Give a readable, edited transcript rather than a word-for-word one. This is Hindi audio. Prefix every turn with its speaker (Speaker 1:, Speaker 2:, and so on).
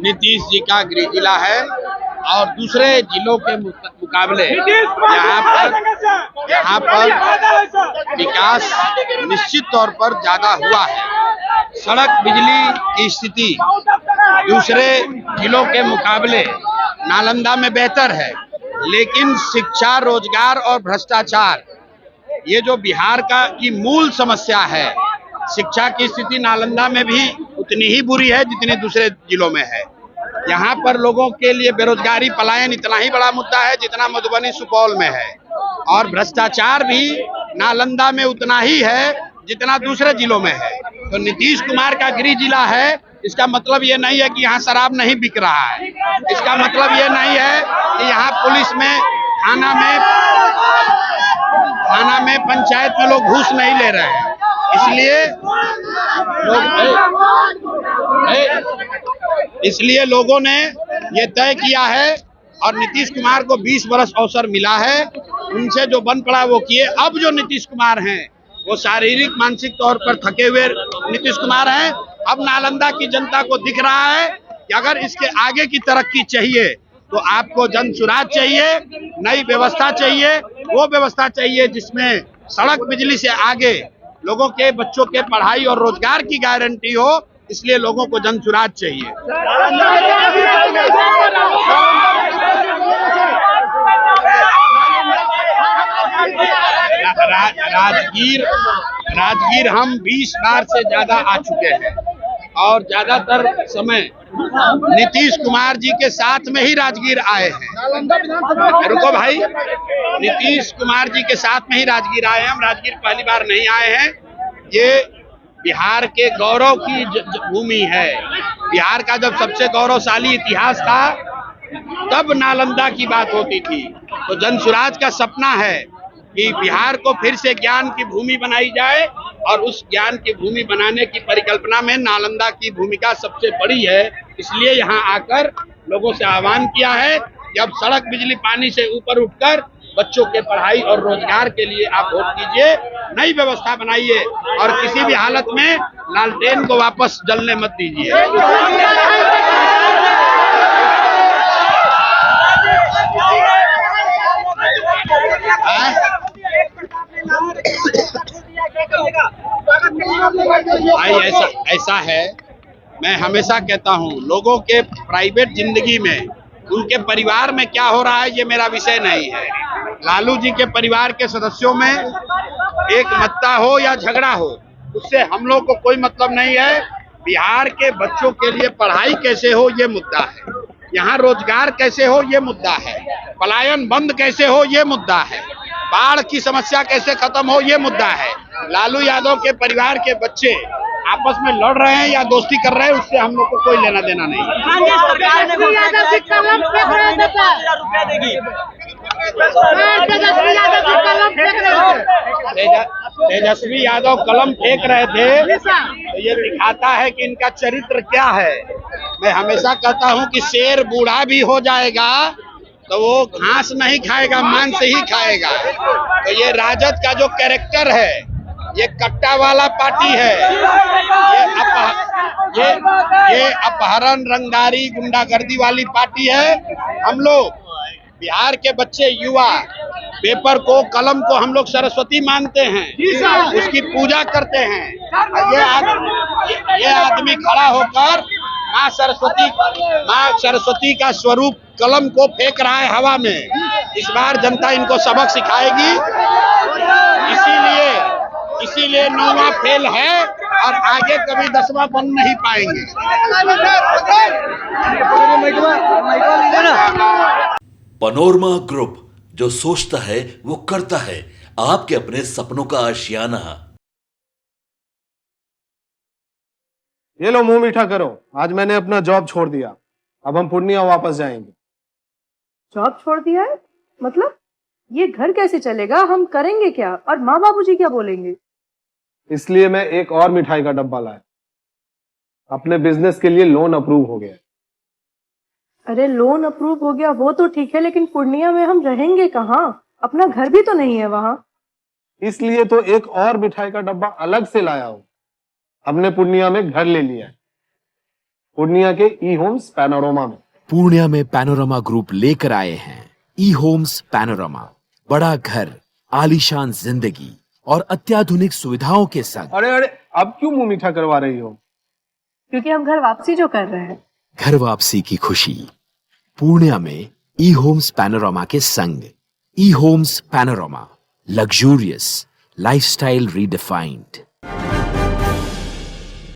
Speaker 1: नीतीश जी का गृह जिला है और दूसरे जिलों के मुकाबले यहाँ पर विकास निश्चित तौर पर ज्यादा हुआ है। सड़क बिजली की स्थिति दूसरे जिलों के मुकाबले नालंदा में बेहतर है, लेकिन शिक्षा, रोजगार और भ्रष्टाचार ये जो बिहार की मूल समस्या है, शिक्षा की स्थिति नालंदा में भी उतनी ही बुरी है जितनी दूसरे जिलों में है। यहाँ पर लोगों के लिए बेरोजगारी, पलायन इतना ही बड़ा मुद्दा है जितना मधुबनी, सुपौल में है, और भ्रष्टाचार भी नालंदा में उतना ही है जितना दूसरे जिलों में है। तो नीतीश कुमार का गृह जिला है, इसका मतलब ये नहीं है कि यहाँ शराब नहीं बिक रहा है। इसका मतलब ये नहीं है कि यहाँ पुलिस में, थाना में, पंचायत में लोग घूस नहीं ले रहे हैं। इसलिए लोगों ने ये तय किया है और नीतीश कुमार को 20 वर्ष अवसर मिला है। उनसे जो बन पड़ा वो किए। अब जो नीतीश कुमार हैं वो शारीरिक, मानसिक तौर पर थके हुए नीतीश कुमार हैं। अब नालंदा की जनता को दिख रहा है कि अगर इसके आगे की तरक्की चाहिए तो आपको जन सुराज चाहिए, नई व्यवस्था चाहिए। वो व्यवस्था चाहिए जिसमें सड़क, बिजली से आगे लोगों के बच्चों के पढ़ाई और रोजगार की गारंटी हो। इसलिए लोगों को जन सुराज चाहिए। राजगीर हम 20 बार से ज्यादा आ चुके हैं और ज्यादातर समय नीतीश कुमार जी के साथ में ही राजगीर आए हैं। रुको भाई, नीतीश कुमार जी के साथ में ही राजगीर आए हैं। हम राजगीर पहली बार नहीं आए हैं। ये बिहार के गौरव की भूमि है। बिहार का जब सबसे गौरवशाली इतिहास था तब नालंदा की बात होती थी। तो जन सुराज का सपना है कि बिहार को फिर से ज्ञान की भूमि बनाई जाए और उस ज्ञान की भूमि बनाने की परिकल्पना में नालंदा की भूमिका सबसे बड़ी है। इसलिए यहाँ आकर लोगों से आह्वान किया है कि अब सड़क, बिजली, पानी से ऊपर उठकर बच्चों के पढ़ाई और रोजगार के लिए आप वोट कीजिए, नई व्यवस्था बनाइए और किसी भी हालत में लालटेन को वापस जलने मत दीजिए। भाई ऐसा है, मैं हमेशा कहता हूँ लोगों के प्राइवेट जिंदगी में, उनके परिवार में क्या हो रहा है ये मेरा विषय नहीं है। लालू जी के परिवार के सदस्यों में एक मत्ता हो या झगड़ा हो, उससे हम लोग को कोई मतलब नहीं है। बिहार के बच्चों के लिए पढ़ाई कैसे हो ये मुद्दा है, यहाँ रोजगार कैसे हो ये मुद्दा है, पलायन बंद कैसे हो ये मुद्दा है, बाढ़ की समस्या कैसे खत्म हो ये मुद्दा है। लालू यादव के परिवार के बच्चे आपस में लड़ रहे हैं या दोस्ती कर रहे हैं, उससे हम लोग को कोई लेना देना नहीं। तेजस्वी यादव कलम फेंक रहे थे तो ये दिखाता है कि इनका चरित्र क्या है। मैं हमेशा कहता हूं कि शेर बूढ़ा भी हो जाएगा तो वो घास नहीं खाएगा, मांस ही खाएगा। तो ये राजद का जो कैरेक्टर है, ये कट्टा वाला पार्टी है। ये अपहरण, रंगदारी, गुंडागर्दी वाली पार्टी है। हम लोग बिहार के बच्चे, युवा पेपर को, कलम को हम लोग सरस्वती मानते हैं, उसकी पूजा करते हैं। ये आदमी खड़ा होकर माँ सरस्वती का स्वरूप कलम को फेंक रहा है हवा में। इस बार जनता इनको सबक सिखाएगी। इसीलिए 9वां फेल है और आगे कभी 10वां बन नहीं पाएंगे।
Speaker 2: पनोरमा ग्रुप, जो सोचता है वो करता है। आपके अपने सपनों का आशियाना।
Speaker 3: ये लो, मुंह मीठा करो। आज मैंने अपना जॉब छोड़ दिया, अब हम पूर्णिया वापस जाएंगे।
Speaker 4: जॉब छोड़ दिया है? मतलब ये घर कैसे चलेगा? हम करेंगे क्या? और माँ बाबूजी क्या बोलेंगे?
Speaker 3: इसलिए मैं एक और मिठाई का डब्बा लाया। अपने बिजनेस के लिए लोन अप्रूव हो गया।
Speaker 4: अरे लोन अप्रूव हो गया वो तो ठीक है, लेकिन पूर्णिया में हम रहेंगे कहाँ? अपना घर भी तो नहीं है वहाँ।
Speaker 3: इसलिए तो एक और मिठाई का डब्बा अलग से लाया हूँ। हमने पूर्णिया में घर ले लिया है। पूर्णिया के ई होम्स पैनोरमा में।
Speaker 5: पूर्णिया में पैनोरमा ग्रुप लेकर आए हैं ई होम्स पैनोरमा। बड़ा घर, आलीशान जिंदगी और अत्याधुनिक सुविधाओं के संग।
Speaker 3: अरे अरे, अब क्यों मुंह मीठा करवा रही हो?
Speaker 4: क्योंकि हम घर वापसी जो कर रहे हैं।
Speaker 5: घर वापसी की खुशी पूर्णिया में ई होम्स पैनोरमा के संग। E Homes Panorama, luxurious lifestyle redefined.